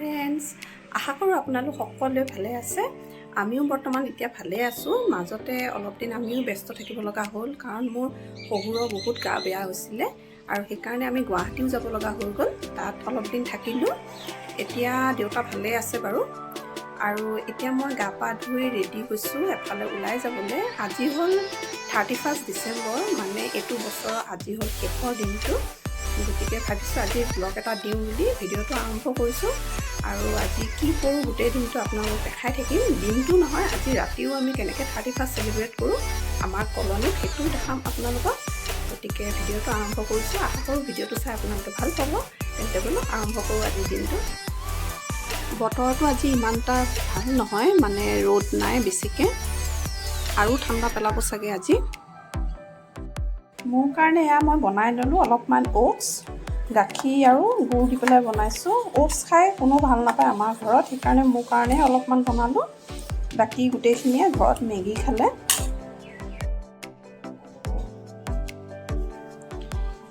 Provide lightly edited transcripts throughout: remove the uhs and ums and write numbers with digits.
Friends, আশা কৰোঁ আপোনালোক সকলোৱে ভালে আছে। আমিও বৰ্তমান এতিয়া ভালে আছোঁ। মাজতে অলপ দিন আমিও ব্যস্ত থাকিব লগা হ'ল, কাৰণ মোৰ শহুৰৰ বহুত গা বেয়া হৈছিলে আৰু সেইকাৰণে আমি গুৱাহাটীও যাব লগা হৈ গ'ল। তাত অলপ দিন থাকিলোঁ। এতিয়া দেউতা ভালে আছে বাৰু। আৰু এতিয়া মই গা পা ধুই ৰেডি হৈছোঁ এফালে ওলাই যাবলৈ। আজি হ'ল 31 ডিচেম্বৰ, মানে এইটো বছৰৰ আজি হ'ল শেষৰ দিনটো। গতিকে ভাবিছোঁ আজি ব্লগ এটা দিওঁ বুলি ভিডিঅ'টো আৰম্ভ কৰিছোঁ। আৰু আজি কি কৰোঁ গোটেই দিনটো আপোনালোকক দেখাই থাকিম। দিনটো নহয়, আজি ৰাতিও আমি কেনেকৈ 31 চেলিব্ৰেট কৰোঁ আমাৰ কলনীত, সেইটোও দেখাম আপোনালোকক। গতিকে ভিডিঅ'টো আৰম্ভ কৰিছোঁ। আশা কৰোঁ ভিডিঅ'টো চাই আপোনালোকে ভাল পাব। তেন্তে বোলো আৰম্ভ কৰোঁ আজিৰ দিনটো। বতৰটো আজি ইমান এটা ভাল নহয়, মানে ৰ'দ নাই বেছিকৈ, আৰু ঠাণ্ডা পেলাব চাগে আজি। মোৰ কাৰণে এয়া মই বনাই ল'লোঁ অলপমান অ'টছ, গাখীৰ আৰু গুড় দি পেলাই বনাইছোঁ। অ'টছ খাই কোনো ভাল নাপায় আমাৰ ঘৰত, সেইকাৰণে মোৰ কাৰণে অলপমান বনালোঁ। বাকী গোটেইখিনিয়ে ঘৰত মেগী খালে।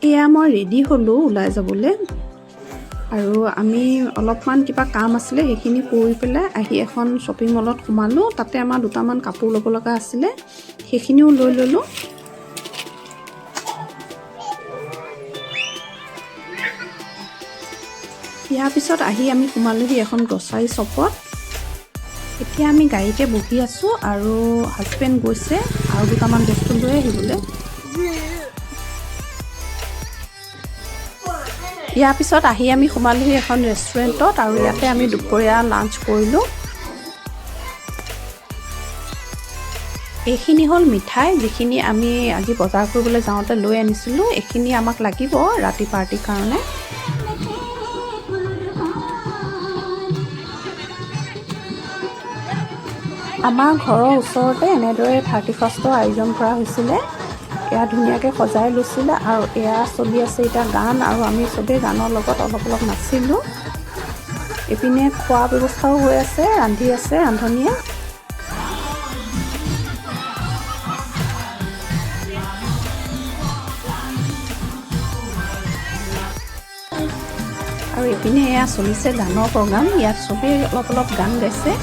এয়া মই ৰেডি হ'লোঁ ওলাই যাবলৈ, আৰু আমি অলপমান কিবা কাম আছিলে সেইখিনি কৰি পেলাই আহি এখন শ্বপিং মলত সোমালোঁ। তাতে আমাৰ দুটামান কাপোৰ ল'ব লগা আছিলে, সেইখিনিও লৈ ল'লোঁ। ইয়াৰ পিছত আহি আমি সোমালোহি এখন গ্ৰচাৰী শ্বপত। এতিয়া আমি গাড়ীতে বহি আছোঁ আৰু হাজবেণ্ড গৈছে আৰু দুটামান বস্তু লৈ আহিবলৈ। ইয়াৰ পিছত আহি আমি সোমালোহি এখন ৰেষ্টুৰেণ্টত, আৰু ইয়াতে আমি দুপৰীয়া লাঞ্চ কৰিলোঁ। এইখিনি হ'ল মিঠাই, যিখিনি আমি আজি বজাৰ কৰিবলৈ যাওঁতে লৈ আনিছিলোঁ। এইখিনি আমাক লাগিব ৰাতি পাৰ্টিৰ কাৰণে। আমাৰ ঘৰৰ ওচৰতে এনেদৰে 31ৰ আয়োজন কৰা হৈছিলে। এয়া ধুনীয়াকৈ সজাই লৈছিলে, আৰু এয়া চলি আছে এতিয়া গান, আৰু আমি চবেই গানৰ লগত অলপ অলপ নাচিলোঁ। এইপিনে খোৱা ব্যৱস্থাও হৈ আছে, ৰান্ধি আছে ৰান্ধনীয়ে। আৰু এইপিনে এয়া চলিছে গানৰ প্ৰগ্ৰাম, ইয়াত চবেই অলপ অলপ গান গাইছে।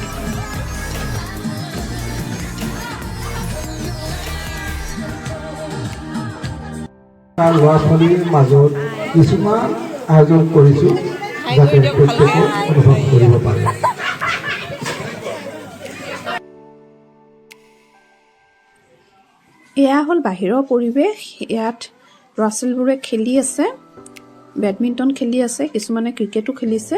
ল'ৰা ছোৱালীৰ মাজত কিছুমান আয়োজন কৰিছোঁ, যাতে প্ৰত্যেকে অনুভৱ কৰিব পাৰে। এয়া হ'ল বাহিৰৰ পৰিৱেশ। ইয়াত ল'ৰা ছোৱালীবোৰে খেলি আছে, বেডমিণ্টন খেলি আছে, কিছুমানে ক্ৰিকেটো খেলিছে।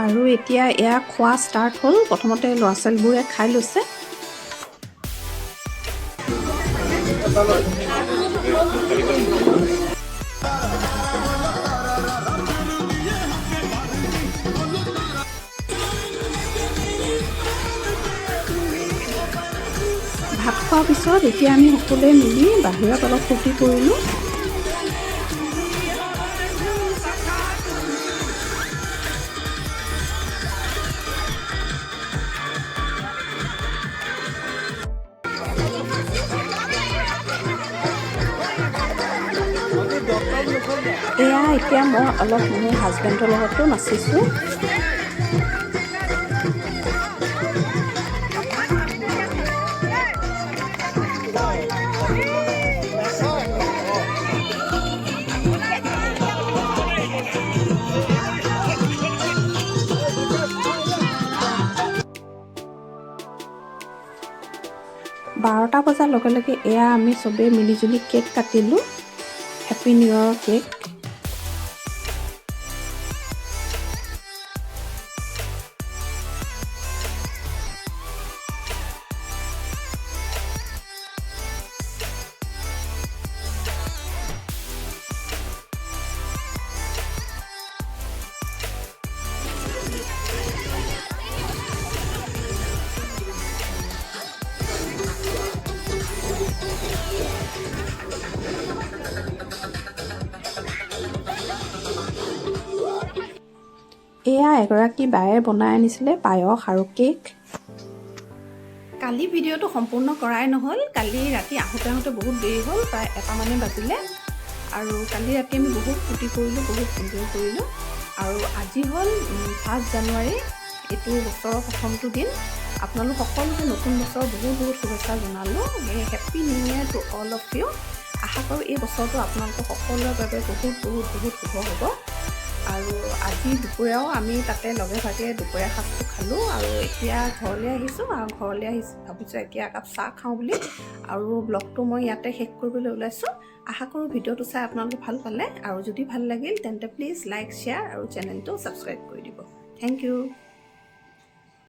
আৰু এতিয়া এয়া খোৱা ষ্টাৰ্ট হ'ল। প্ৰথমতে ল'ৰা ছোৱালীবোৰে খাই লৈছে। ভাত খোৱাৰ পিছত এতিয়া আমি সকলোৱে মিলি বাহিৰত অলপ ফূৰ্তি কৰিলোঁ। এয়া এতিয়া মই অলপ মোৰ হাজবেণ্ডৰ লগতো নাচিছোঁ। বাৰটা বজাৰ লগে লগে এয়া আমি চবেই মিলিজুলি কেক কাটিলোঁ, হেপী নিউ ইয়েৰৰ কেক। এয়া এগৰাকী বায়ে বনাই আনিছিলে পায়স আৰু কেক। কালি ভিডিঅ'টো সম্পূৰ্ণ কৰাই নহ'ল। কালি ৰাতি আহোঁতে বহুত দেৰি হ'ল, প্ৰায় 1টামানে বাজিলে। আৰু কালি ৰাতি আমি বহুত ফূৰ্তি কৰিলোঁ, বহুত এনজয় কৰিলোঁ। আৰু আজি হ'ল 1 জানুৱাৰী, এইটো বছৰৰ প্ৰথমটো দিন। আপোনালোক সকলোকে নতুন বছৰৰ বহুত শুভেচ্ছা জনালোঁ। Happy new year to all of you. আশা কৰোঁ এই বছৰটো আপোনালোকৰ সকলোৰে বাবে বহুত শুভ হ'ব। আৰু আজি দুপৰীয়াও আমি তাতে লগে ভাগে দুপৰীয়া সাঁজটো খালোঁ। আৰু এতিয়া ঘৰলৈ আহিছোঁ, আৰু ঘৰলৈ ভাবিছোঁ এতিয়া একাপ চাহ খাওঁ বুলি। আৰু ব্লগটো মই ইয়াতে শেষ কৰিবলৈ ওলাইছোঁ। আশা কৰোঁ ভিডিঅ'টো চাই আপোনালোকে ভাল পালে। আৰু যদি ভাল লাগিল তেন্তে প্লিজ লাইক, শ্বেয়াৰ আৰু চেনেলটো ছাবস্ক্ৰাইব কৰি দিব। Thank U.